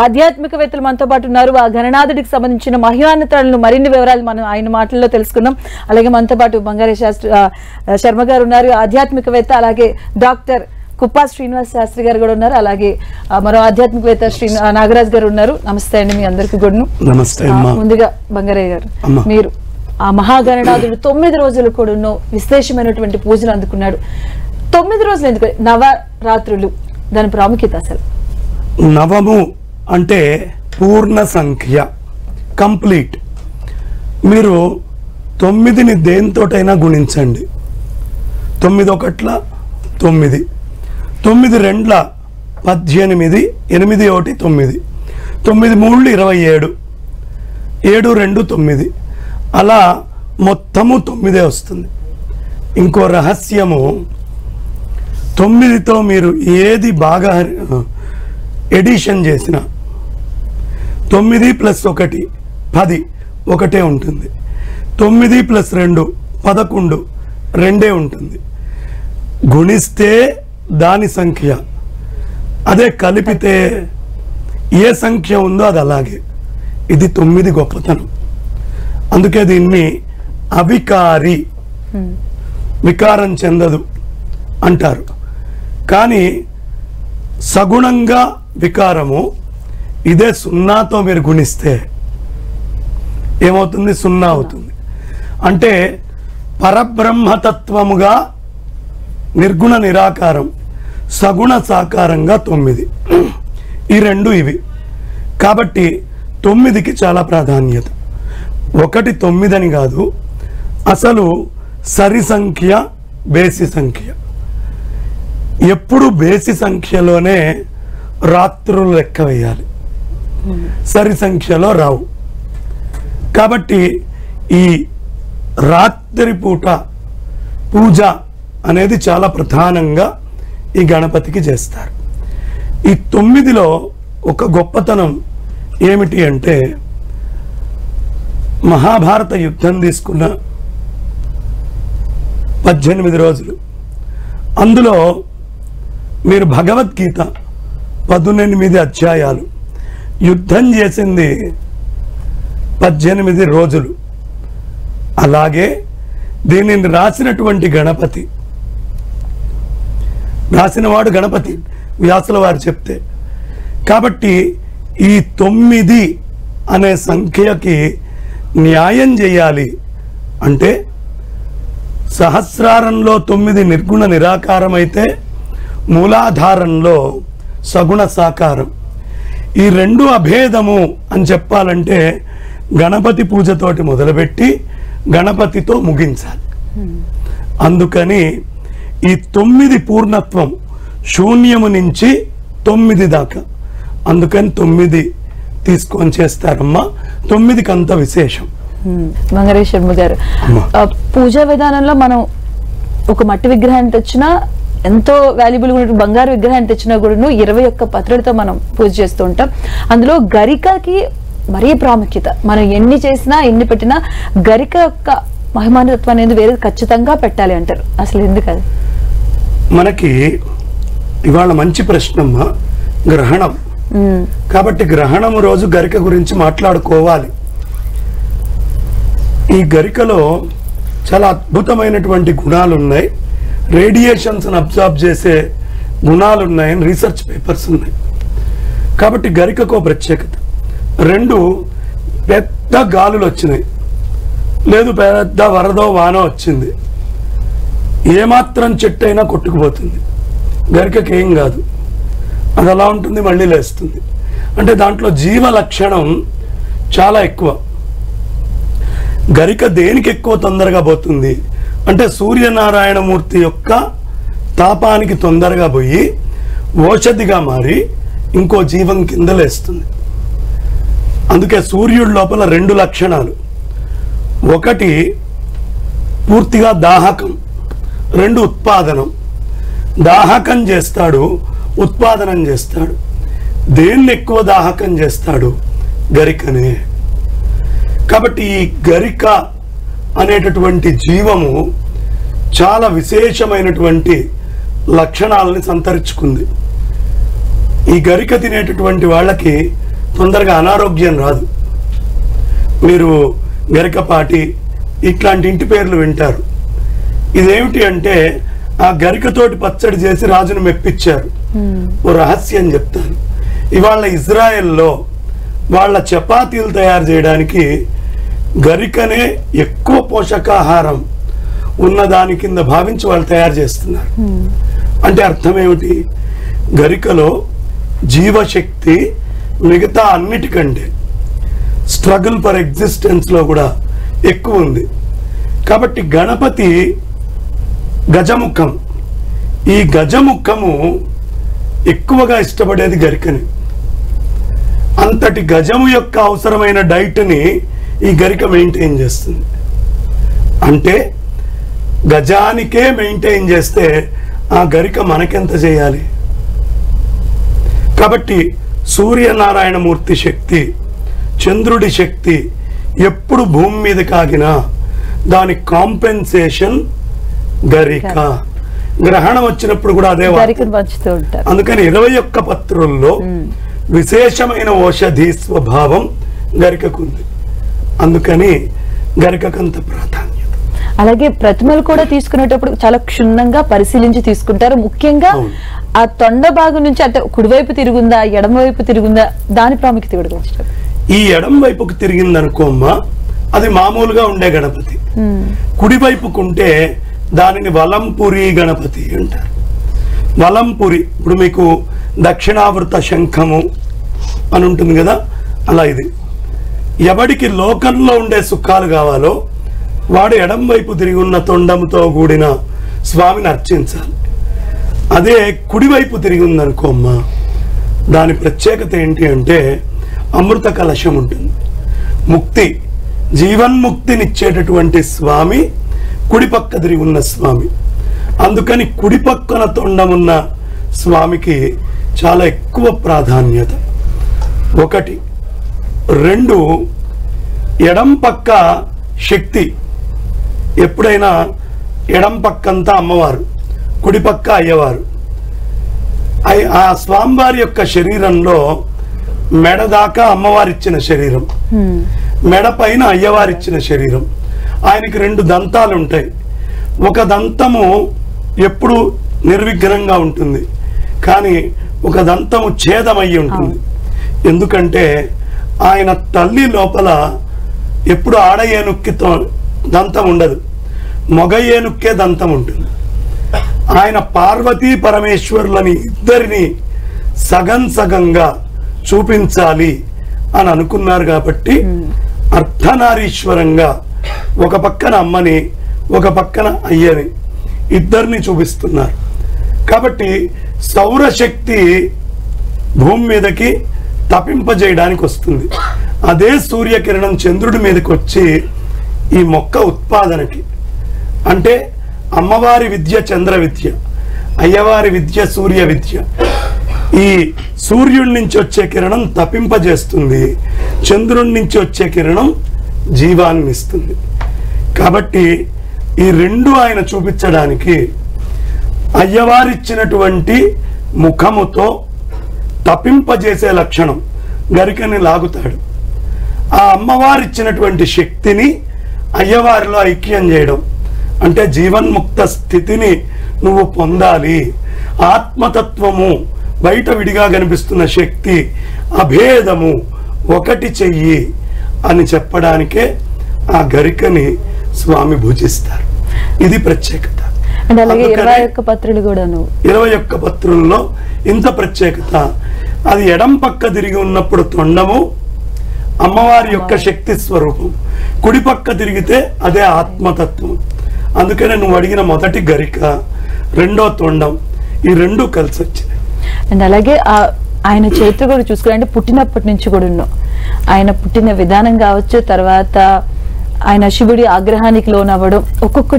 ఆధ్యాత్మికవేత్తలు మనతో పాటు ఉన్నారు. ఆ గణనాథుడికి సంబంధించిన మహిమాన్వితాలను మరిన్ని వివరాలు మనం ఆయన మాటల్లో తెలుసుకుందాం. అలాగే మనతో పాటు బంగారే శర్మ గారు ఉన్నారు, ఆధ్యాత్మికవేత్త. అలాగే డాక్టర్ కుప్పా శ్రీనివాస్ శాస్త్రి గారు కూడా ఉన్నారు. అలాగే మరో ఆధ్యాత్మికవేత్త నాగరాజ్ గారు ఉన్నారు. నమస్తే అండి మీ అందరికీ కూడా. నమస్తే. ముందుగా బంగారయ్య గారు, మీరు ఆ మహాగణనాథుడు 9 రోజులు కూడా విశేషమైనటువంటి పూజలు అందుకున్నాడు. 9 రోజులు ఎందుకు నవరాత్రులు, దాని ప్రాముఖ్యత అసలు? నవము అంటే పూర్ణ సంఖ్య, కంప్లీట్. మీరు 9ని దేనితోటైనా గుణించండి. 9 ఒకట్ల 9, 9 రెండ్ల 18, 8 1 9, 9 3 27, 7 2 9, అలా మొత్తము 9 వస్తుంది. ఇంకో రహస్యము, 9తో మీరు ఏది బాగా ఎడిషన్ చేసిన 9 + 1 10, ఒకటే ఉంటుంది. 9 + 2 11, రెండే ఉంటుంది. గుణిస్తే దాని సంఖ్య, అదే కలిపితే ఏ సంఖ్య ఉందో అది అలాగే. ఇది 9 గొప్పతనం. అందుకే దీన్ని అవికారి, వికారం చెందదు అంటారు. కానీ సగుణంగా వికారము, ఇదే 0తో మీరు గుణిస్తే ఏమవుతుంది? 0 అవుతుంది. అంటే పరబ్రహ్మతత్వముగా నిర్గుణ నిరాకారం, సగుణ సాకారంగా 9. ఈ రెండు ఇవి. కాబట్టి 9కి చాలా ప్రాధాన్యత. 1 9 అని కాదు, అసలు సరి సంఖ్య, బేసి సంఖ్య. ఎప్పుడు బేసి సంఖ్యలోనే రాత్రులు లెక్క వేయాలి, సరి సంఖ్యలో రావు. కాబట్టి ఈ రాత్రి పూట పూజ అనేది చాలా ప్రధానంగా ఈ గణపతికి చేస్తారు. ఈ 9లో ఒక గొప్పతనం ఏమిటి అంటే, మహాభారత యుద్ధం తీసుకున్న 18 రోజులు, అందులో మీరు భగవద్గీత 18 అధ్యాయాలు, యుద్ధం చేసింది 18 రోజులు. అలాగే దీనిని రాసినటువంటి గణపతి, రాసినవాడు గణపతి, వ్యాసుల వారు చెప్తే. కాబట్టి ఈ 9 అనే సంఖ్యకి న్యాయం చేయాలి అంటే, సహస్రారంలో 9 నిర్గుణ నిరాకారం అయితే, మూలాధారంలో సగుణ సాకారం. ఈ రెండు అభేదము అని చెప్పాలంటే గణపతి పూజతోటి మొదలుపెట్టి గణపతితో ముగించాలి. అందుకని ఈ 9 పూర్ణత్వం, శూన్యము నుంచి 9 దాకా. అందుకని 9 తీసుకొని చేస్తారమ్మా. 9కి అంత విశేషం. బంగారే శర్మ గారు, పూజా విధానంలో మనం ఒక మట్టి విగ్రహాన్ని తెచ్చినా, ఎంతో వాల్యుబుల్ ఉన్న బంగారు విగ్రహాన్ని తెచ్చినా కూడా 21 పత్రులతో మనం పూజ చేస్తూ ఉంటాం. అందులో గరికకి మరీ ప్రాముఖ్యత. మనం ఎన్ని చేసినా, ఎన్ని పెట్టినా గరిక యొక్క మహిమానత్వం అనేది వేరే ఖచ్చితంగా పెట్టాలి అంటారు. అసలు ఎందుకది? మనకి ఇవాళ మంచి ప్రశ్నమ్మా. గ్రహణం కాబట్టి గ్రహణం రోజు గరిక గురించి మాట్లాడుకోవాలి. ఈ గరికలో చాలా అద్భుతమైనటువంటి గుణాలు ఉన్నాయి. రేడియేషన్స్ అబ్జార్బ్ చేసే గుణాలు ఉన్నాయని రీసెర్చ్ పేపర్స్ ఉన్నాయి. కాబట్టి గరికకు ప్రత్యేకత. 2, పెద్ద గాలులు వచ్చినాయి, లేదు పెద్ద వరదో వానో వచ్చింది, ఏమాత్రం చెట్టు అయినా కొట్టుకుపోతుంది. గరికకి ఏం కాదు, అది అలా ఉంటుంది, మళ్ళీ లేస్తుంది. అంటే దాంట్లో జీవ లక్షణం చాలా ఎక్కువ. గరిక దేనికి ఎక్కువ తొందరగా పోతుంది అంటే, సూర్యనారాయణమూర్తి యొక్క తాపానికి తొందరగా పోయి ఓషధిగా మారి ఇంకో జీవం కింద లేస్తుంది. అందుకే సూర్యుడి లోపల 2 లక్షణాలు. 1 పూర్తిగా దాహకం, 2 ఉత్పాదనం. దాహకం చేస్తాడు, ఉత్పాదనం చేస్తాడు. దేన్ని ఎక్కువ దాహకం చేస్తాడు? గరికనే. కాబట్టి ఈ గరిక అనేటటువంటి జీవము చాలా విశేషమైనటువంటి లక్షణాలని సంతరించుకుంది. ఈ గరిక తినేటటువంటి వాళ్ళకి తొందరగా అనారోగ్యం రాదు. మీరు గరికపాటి ఇట్లాంటి ఇంటి పేర్లు వింటారు. ఇదేమిటి అంటే ఆ గరికతోటి పచ్చడి చేసి రాజును మెప్పించారు. ఓ రహస్యం చెప్తాను. ఇవాళ ఇజ్రాయెల్లో వాళ్ళ చపాతీలు తయారు చేయడానికి గరికనే ఎక్కువ పోషకాహారం ఉన్నదాని కింద భావించి వాళ్ళు తయారు చేస్తున్నారు. అంటే అర్థం ఏమిటి? గరికలో జీవశక్తి మిగతా అన్నిటికంటే స్ట్రగుల్ ఫర్ ఎగ్జిస్టెన్స్ లో కూడా ఎక్కువ ఉంది. కాబట్టి గణపతి గజముఖం. ఈ గజముఖము ఎక్కువగా ఇష్టపడేది గరికని. అంతటి గజము యొక్క అవసరమైన డైట్ని ఈ గరిక మెయింటైన్ చేస్తుంది. అంటే గజానికే మెయింటైన్ చేస్తే ఆ గరిక మనకెంత చేయాలి? కాబట్టి సూర్యనారాయణమూర్తి శక్తి, చంద్రుడి శక్తి ఎప్పుడు భూమి మీద కాగినా దాని కాంపెన్సేషన్ గరిక. గ్రహణం వచ్చినప్పుడు కూడా అదే పంచుతూ ఉంటారు. అందుకని 21 పత్రుల్లో విశేషమైన ఔషధి స్వభావం గరికకుంది. అందుకని గరికకంత ప్రాధాన్యత. అలాగే ప్రతిమలు కూడా తీసుకునేటప్పుడు చాలా క్షుణ్ణంగా పరిశీలించి తీసుకుంటారు. ముఖ్యంగా ఆ తొండ భాగం నుంచి అంటే కుడివైపు తిరుగుందా, ఎడమవైపు తిరుగుందా, దాని ప్రాముఖ్యత కూడా కొంచెం. ఈ ఎడం వైపుకు తిరిగిందనుకోమ్మా, అది మామూలుగా ఉండే గణపతి. కుడివైపుకుంటే దానిని వలంపురి గణపతి అంటారు. వలంపురి ఇప్పుడు మీకు దక్షిణావృత శంఖము అని ఉంటుంది కదా, అలా ఇది. ఎవడికి లోకంలో ఉండే సుఖాలు కావాలో వాడు ఎడం వైపు తిరిగి ఉన్న తొండంతో కూడిన స్వామిని అర్చించాలి. అదే కుడివైపు తిరిగి ఉందనుకోమ్మా, దాని ప్రత్యేకత ఏంటి అంటే అమృత కలశం ఉంటుంది. ముక్తి, జీవన్ముక్తినిచ్చేటటువంటి స్వామి కుడిపక్క తిరిగి ఉన్న స్వామి. అందుకని కుడిపక్కన తొండమున్న స్వామికి చాలా ఎక్కువ ప్రాధాన్యత. 1. 2, ఎడం పక్క శక్తి. ఎప్పుడైనా ఎడం పక్కంతా అమ్మవారు, కుడిపక్క అయ్యవారు. ఆ స్వామివారి యొక్క శరీరంలో మెడ దాకా అమ్మవారిచ్చిన శరీరం, మెడ పైన అయ్యవారిచ్చిన శరీరం. ఆయనకి 2 దంతాలు ఉంటాయి. ఒక దంతము ఎప్పుడు నిర్విఘ్నంగా ఉంటుంది, కానీ ఒక దంతము ఛేదమయ్యి ఉంటుంది. ఎందుకంటే ఆయన తల్లి లోపల ఎప్పుడు ఆడ ఏనుక్కి దంతం ఉండదు, మగ ఏనుక్కే దంతం ఉంటుంది. ఆయన పార్వతీ పరమేశ్వరులని ఇద్దరిని సగం సగంగా చూపించాలి అని అనుకున్నారు. కాబట్టి అర్ధనారీశ్వరంగా ఒక పక్కన అమ్మని, ఒక పక్కన అయ్యని ఇద్దరిని చూపిస్తున్నారు. కాబట్టి సౌరశక్తి భూమి మీదకి తపింపజేయడానికి వస్తుంది. అదే సూర్యకిరణం చంద్రుడి మీదకి వచ్చి ఈ మొక్క ఉత్పాదనకి, అంటే అమ్మవారి విద్య చంద్ర విద్య, అయ్యవారి విద్య సూర్య విద్య. ఈ సూర్యుడి నుంచి వచ్చే కిరణం తపింపజేస్తుంది, చంద్రుడి నుంచి వచ్చే కిరణం జీవాన్ని ఇస్తుంది. కాబట్టి ఈ 2 ఆయన చూపించడానికి అయ్యవారిచ్చినటువంటి ముఖముతో తపింపజేసే లక్షణం గరికని లాగుతాడు. ఆ అమ్మవారిచ్చినటువంటి శక్తిని అయ్యవారిలో ఐక్యం చేయడం, అంటే జీవన్ముక్త స్థితిని నువ్వు పొందాలి, ఆత్మతత్వము బయట విడిగా కనిపిస్తున్న శక్తి అభేదము ఒకటి చెయ్యి అని చెప్పడానికే ఆ గరికని స్వామి భుజిస్తారు. ఇది ప్రత్యేకత. 21 పత్రులు కూడాను, 21 పత్రుల్లో ఇంత ప్రత్యేకత. అది ఎడం పక్క తిరిగి ఉన్నప్పుడు తొండము అమ్మవారి యొక్క శక్తి స్వరూపం, కుడి పక్క తిరిగితే అదే ఆత్మతత్వం. అందుకనే నువ్వు అడిగిన మొదటి గరిక, 2వ తొండం, ఈ 2 కలిసి వచ్చినాయి. అండ్ అలాగే ఆయన చరిత్ర కూడా చూసుకుని, అంటే పుట్టినప్పటి నుంచి కూడా ఆయన పుట్టిన విధానం కావచ్చు, తర్వాత ఆయన శివుడి ఆగ్రహానికి లోనవ్వడం, ఒక్కొక్క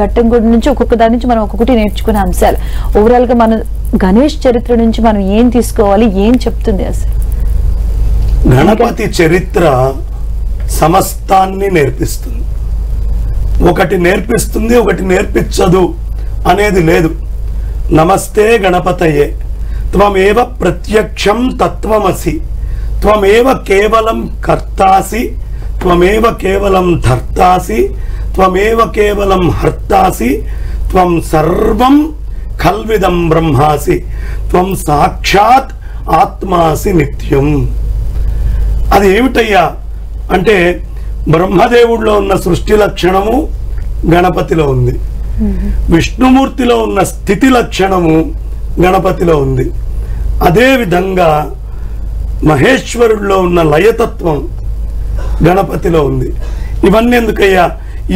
ఘట్టం కూడా నుంచి ఒక్కొక్క దాని నుంచి మనం ఒక్కొక్కటి నేర్చుకునే అంశాలు. ఓవరాల్ గా మన గణేష్ చరిత్ర నుంచి మనం ఏం తీసుకోవాలి, ఏం చెప్తుంది అసలు? గణపతి చరిత్ర సమస్తాన్ని నేర్పిస్తుంది. ఒకటి నేర్పిస్తుంది, ఒకటి నేర్పించదు అనేది లేదు. నమస్తే గణపతయే, త్వమేవ ప్రత్యక్షం తత్వమసి, త్వమేవ కేవలం కర్తాసి, త్వమేవ కేవలం ధర్తాసి, త్వమేవ కేవలం హర్తాసి, త్వం సర్వం ఖల్విదం బ్రహ్మాసి, త్వం సాక్షాత్ ఆత్మాసి నిత్యం. అది ఏమిటయ్యా అంటే బ్రహ్మదేవుడిలో ఉన్న సృష్టి లక్షణము గణపతిలో ఉంది, విష్ణుమూర్తిలో ఉన్న స్థితి లక్షణము గణపతిలో ఉంది, అదే విధంగా మహేశ్వరుడిలో ఉన్న లయతత్వం గణపతిలో ఉంది. ఇవన్నీ ఎందుకయ్యా?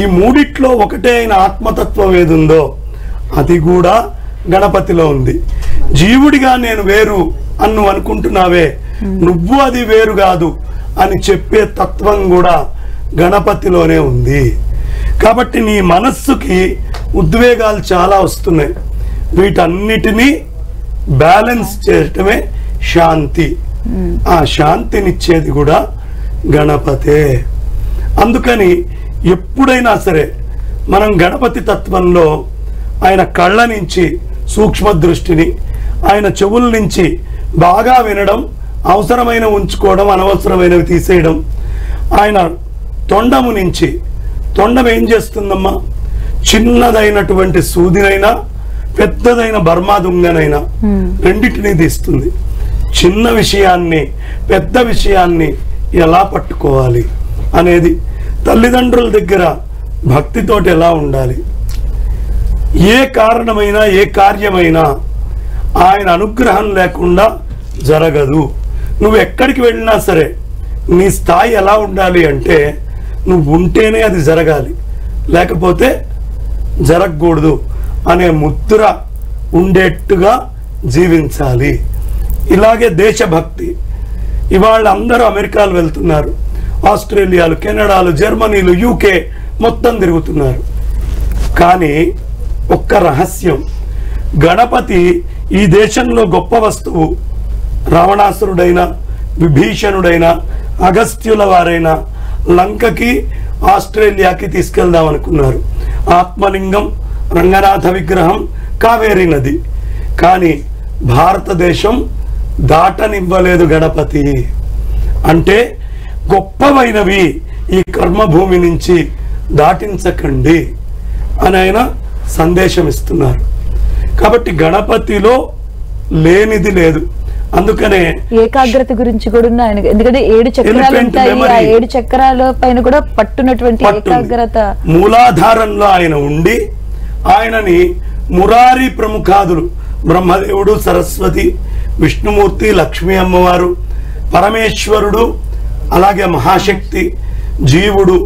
ఈ మూడిట్లో ఒకటే అయిన ఆత్మతత్వం ఏదుందో అది కూడా గణపతిలో ఉంది. జీవుడిగా నేను వేరు అని నువ్వు అనుకుంటున్నావే, నువ్వు అది వేరు కాదు అని చెప్పే తత్వం కూడా గణపతిలోనే ఉంది. కాబట్టి నీ మనస్సుకి ఉద్వేగాలు చాలా వస్తున్నాయి, వీటన్నిటినీ బ్యాలెన్స్ చేయటమే శాంతి. ఆ శాంతినిచ్చేది కూడా గణపతే. అందుకని ఎప్పుడైనా సరే మనం గణపతి తత్వంలో ఆయన కళ్ళ నుంచి సూక్ష్మ దృష్టిని, ఆయన చెవుల నుంచి బాగా వినడం, అవసరమైన ఉంచుకోవడం, అనవసరమైనవి తీసేయడం, ఆయన తొండము నుంచి, తొండం ఏం చేస్తుందమ్మా? చిన్నదైనటువంటి సూదినైనా పెద్దదైన బర్మా దుంగనైనా రెండింటినీ తీస్తుంది. చిన్న విషయాన్ని పెద్ద విషయాన్ని ఎలా పట్టుకోవాలి అనేది, తల్లిదండ్రుల దగ్గర భక్తితోటి ఎలా ఉండాలి, ఏ కారణమైనా ఏ కార్యమైనా ఆయన అనుగ్రహం లేకుండా జరగదు. నువ్వు ఎక్కడికి వెళ్ళినా సరే నీ స్థాయి ఎలా ఉండాలి అంటే నువ్వు ఉంటేనే అది జరగాలి, లేకపోతే జరగకూడదు అనే ముద్ర ఉండేట్టుగా జీవించాలి. ఇలాగే దేశభక్తి. ఇవాళ అందరూ అమెరికాలు వెళ్తున్నారు, ఆస్ట్రేలియాలు, కెనడాలు, జర్మనీలు, యూకే మొత్తం తిరుగుతున్నారు. కానీ ఒక్క రహస్యం, గణపతి ఈ దేశంలో గొప్ప వస్తువు. రావణాసురుడైనా, విభీషణుడైనా, అగస్త్యుల వారైనా లంకకి, ఆస్ట్రేలియాకి తీసుకెళ్దాం అనుకున్నారు. ఆత్మలింగం, రంగనాథ విగ్రహం, కావేరీ నది. కానీ భారతదేశం దాటనివ్వలేదు గణపతి. అంటే గొప్పవైనవి ఈ కర్మభూమి నుంచి దాటించకండి అని ఆయన సందేశం ఇస్తున్నారు. కాబట్టి గణపతిలో లేనిది లేదు. అందుకనే ఏకాగ్రత గురించి కూడా ఆయన, ఎందుకంటే 7 చక్రాలు ఉంటాయి, ఆ 7 చక్రాల పైన కూడా పట్టునటువంటి ఏకాగ్రత. మూలాధారంలో ఆయన ఉండి ఆయనని మురారి ప్రముఖాదులు, బ్రహ్మదేవుడు, సరస్వతి, విష్ణుమూర్తి, లక్ష్మీ అమ్మవారు, పరమేశ్వరుడు, అలాగే మహాశక్తి, జీవుడు,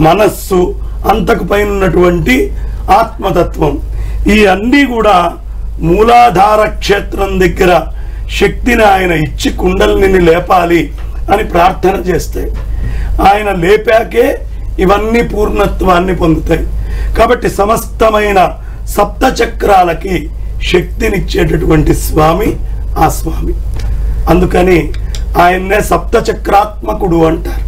మనస్సు, అంతకు పైన ఉన్నటువంటి ఆత్మతత్వం, ఈ అన్నీ కూడా మూలాధార క్షేత్రం దగ్గర శక్తిని ఆయన ఇచ్చి కుండలిని లేపాలి అని ప్రార్థన చేస్తాయి. ఆయన లేపాకే ఇవన్నీ పూర్ణత్వాన్ని పొందుతాయి. కాబట్టి సమస్తమైన సప్త చక్రాలకి శక్తినిచ్చేటటువంటి స్వామి ఆ స్వామి. అందుకని ఆయన్నే సప్త చక్రాత్మకుడు అంటారు.